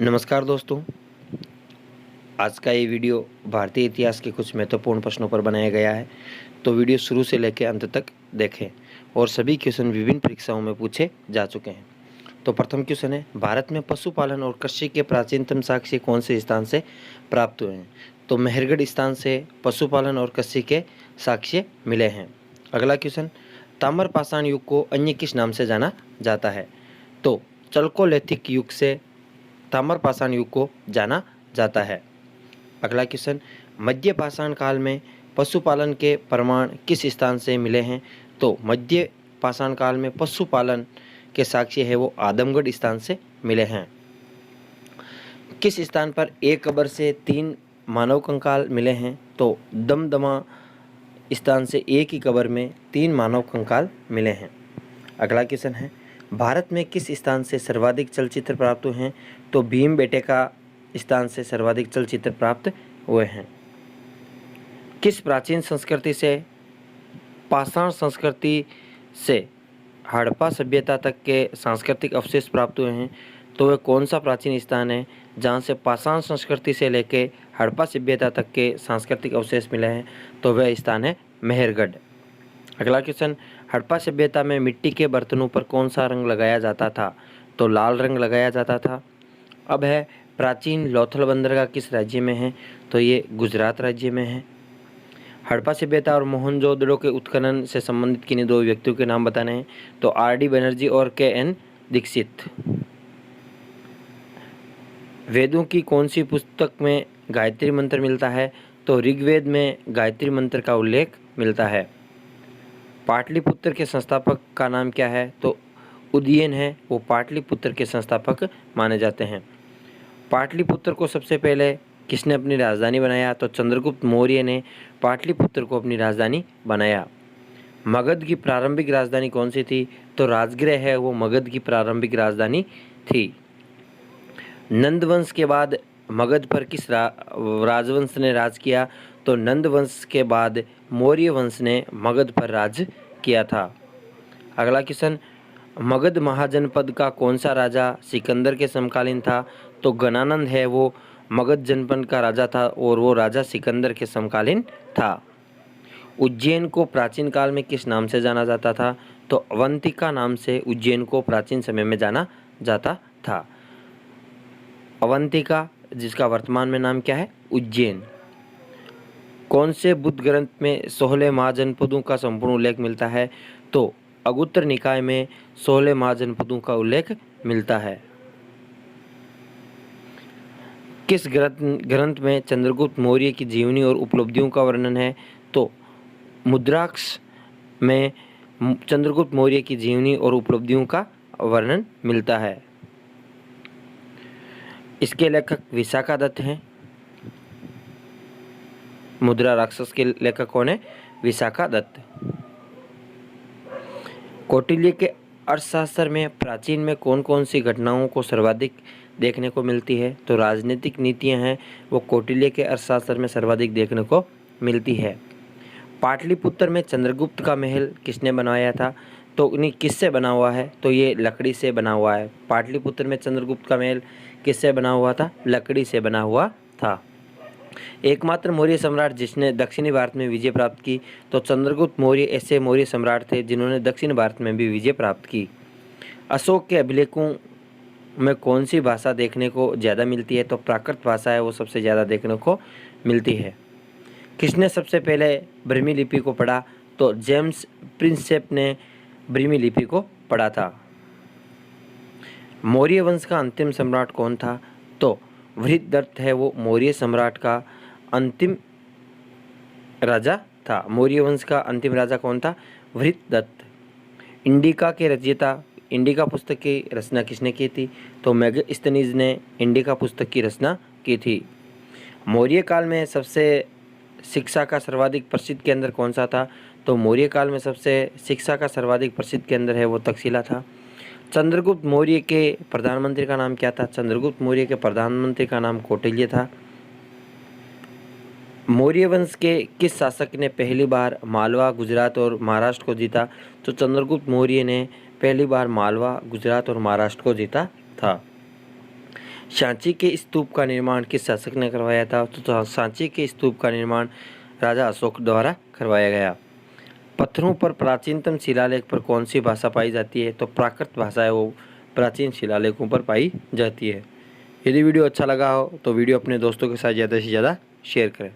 नमस्कार दोस्तों। आज का ये वीडियो भारतीय इतिहास के कुछ महत्वपूर्ण प्रश्नों पर बनाया गया है, तो वीडियो शुरू से लेकर अंत तक देखें। और सभी क्वेश्चन विभिन्न परीक्षाओं में पूछे जा चुके हैं। तो प्रथम क्वेश्चन है, भारत में पशुपालन और कृषि के प्राचीनतम साक्ष्य कौन से स्थान से प्राप्त हुए हैं? तो मेहरगढ़ स्थान से पशुपालन और कृषि के साक्ष्य मिले हैं। अगला क्वेश्चन, ताम्रपाषाण युग को अन्य किस नाम से जाना जाता है? तो चल्कोलिथिक युग से ताम्रपाषाण युग को जाना जाता है। अगला क्वेश्चन, मध्य पाषाण काल में पशुपालन के प्रमाण किस स्थान से मिले हैं? तो मध्य पाषाण काल में पशुपालन के साक्ष्य है वो आदमगढ़ स्थान से मिले हैं। किस स्थान पर एक कब्र से 3 मानव कंकाल मिले हैं? तो दमदमा स्थान से एक ही कब्र में 3 मानव कंकाल मिले हैं। अगला क्वेश्चन है, भारत में किस स्थान से सर्वाधिक चलचित्र प्राप्त हुए हैं? तो भीमबेटका स्थान से सर्वाधिक चलचित्र प्राप्त हुए हैं। किस प्राचीन संस्कृति से पाषाण संस्कृति से हड़प्पा सभ्यता तक के सांस्कृतिक अवशेष प्राप्त हुए हैं? तो वह कौन सा प्राचीन स्थान है जहाँ से पाषाण संस्कृति से लेकर हड़प्पा सभ्यता तक के सांस्कृतिक अवशेष मिले हैं? तो वह स्थान है मेहरगढ़। अगला क्वेश्चन, हड़प्पा सभ्यता में मिट्टी के बर्तनों पर कौन सा रंग लगाया जाता था? तो लाल रंग लगाया जाता था। अब है, प्राचीन लोथल बंदरगाह किस राज्य में है? तो ये गुजरात राज्य में है। हड़प्पा सभ्यता और मोहनजोदड़ो के उत्खनन से संबंधित किन्हीं 2 व्यक्तियों के नाम बताने हैं? तो आर.डी. बनर्जी और के.एन. दीक्षित। वेदों की कौन सी पुस्तक में गायत्री मंत्र मिलता है? तो ऋग्वेद में गायत्री मंत्र का उल्लेख मिलता है। पाटलिपुत्र के संस्थापक का नाम क्या है? तो उदयन है, वो पाटलिपुत्र के संस्थापक माने जाते हैं। पाटलिपुत्र को सबसे पहले किसने अपनी राजधानी बनाया? तो चंद्रगुप्त मौर्य ने पाटलिपुत्र को अपनी राजधानी बनाया। मगध की प्रारंभिक राजधानी कौन सी थी? तो राजगृह है वो मगध की प्रारंभिक राजधानी थी। नंद वंश के बाद मगध पर किस राजवंश ने राज किया? तो नंद वंश के बाद मौर्य वंश ने मगध पर राज किया था। अगला क्वेश्चन, मगध महाजनपद का कौन सा राजा सिकंदर के समकालीन था? तो गणानंद है वो मगध जनपद का राजा था और वो राजा सिकंदर के समकालीन था। उज्जैन को प्राचीन काल में किस नाम से जाना जाता था? तो अवंतिका नाम से उज्जैन को प्राचीन समय में जाना जाता था। अवंतिका, जिसका वर्तमान में नाम क्या है? उज्जैन। कौन से बुद्ध ग्रंथ में 16 महाजनपदों का संपूर्ण उल्लेख मिलता है? तो अगुत्तर निकाय में 16 महाजनपदों का उल्लेख मिलता है। किस ग्रंथ में चंद्रगुप्त मौर्य की जीवनी और उपलब्धियों का वर्णन है? तो मुद्राक्ष में चंद्रगुप्त मौर्य की जीवनी और उपलब्धियों का वर्णन मिलता है। इसके लेखक विशाखा दत्त हैं। मुद्रा राक्षस के लेखक कौन है? विशाखा दत्त। कौटिल्य के अर्थशास्त्र में प्राचीन में कौन कौन सी घटनाओं को सर्वाधिक देखने को मिलती है? तो राजनीतिक नीतियां हैं वो कौटिल्य के अर्थशास्त्र में सर्वाधिक देखने को मिलती है। पाटलिपुत्र में चंद्रगुप्त का महल किसने बनवाया था? तो नहीं, किससे बना हुआ है? तो ये लकड़ी से बना हुआ है। पाटलिपुत्र में चंद्रगुप्त का महल किससे बना हुआ था? लकड़ी से बना हुआ था। एकमात्र मौर्य सम्राट जिसने दक्षिणी भारत में विजय प्राप्त की? तो चंद्रगुप्त मौर्य ऐसे मौर्य सम्राट थे जिन्होंने दक्षिण भारत में भी विजय प्राप्त की। अशोक के अभिलेखों में कौन सी भाषा देखने को ज़्यादा मिलती है? तो प्राकृत भाषा है वो सबसे ज़्यादा देखने को मिलती है। किसने सबसे पहले ब्रह्मी लिपि को पढ़ा? तो जेम्स प्रिंसेप ने ब्रह्मी लिपि को पढ़ा था। मौर्य वंश का अंतिम सम्राट कौन था? तो वृहदत्त है वो मौर्य सम्राट का अंतिम राजा था। मौर्य वंश का अंतिम राजा कौन था? वृहदत्त। इंडिका के रचयिता, इंडिका पुस्तक की रचना किसने की थी? तो मेगास्थनीज ने इंडिका पुस्तक की रचना की थी। मौर्य काल में सबसे शिक्षा का सर्वाधिक प्रसिद्ध केंद्र कौन सा था? तो मौर्य काल में सबसे शिक्षा का सर्वाधिक प्रसिद्ध केंद्र है वो तक्षशिला था। चंद्रगुप्त मौर्य के प्रधानमंत्री का नाम क्या था? चंद्रगुप्त मौर्य के प्रधानमंत्री का नाम कौटिल्य था। मौर्य वंश के किस शासक ने पहली बार मालवा, गुजरात और महाराष्ट्र को जीता? तो चंद्रगुप्त मौर्य ने पहली बार मालवा, गुजरात और महाराष्ट्र को जीता था। सांची के स्तूप का निर्माण किस शासक ने करवाया था? तो सांची के स्तूप का निर्माण राजा अशोक द्वारा करवाया गया। पत्थरों पर प्राचीनतम शिलालेख पर कौन सी भाषा पाई जाती है? तो प्राकृत भाषा है वो प्राचीन शिलालेखों पर पाई जाती है। यदि वीडियो अच्छा लगा हो तो वीडियो अपने दोस्तों के साथ ज़्यादा से ज़्यादा शेयर करें।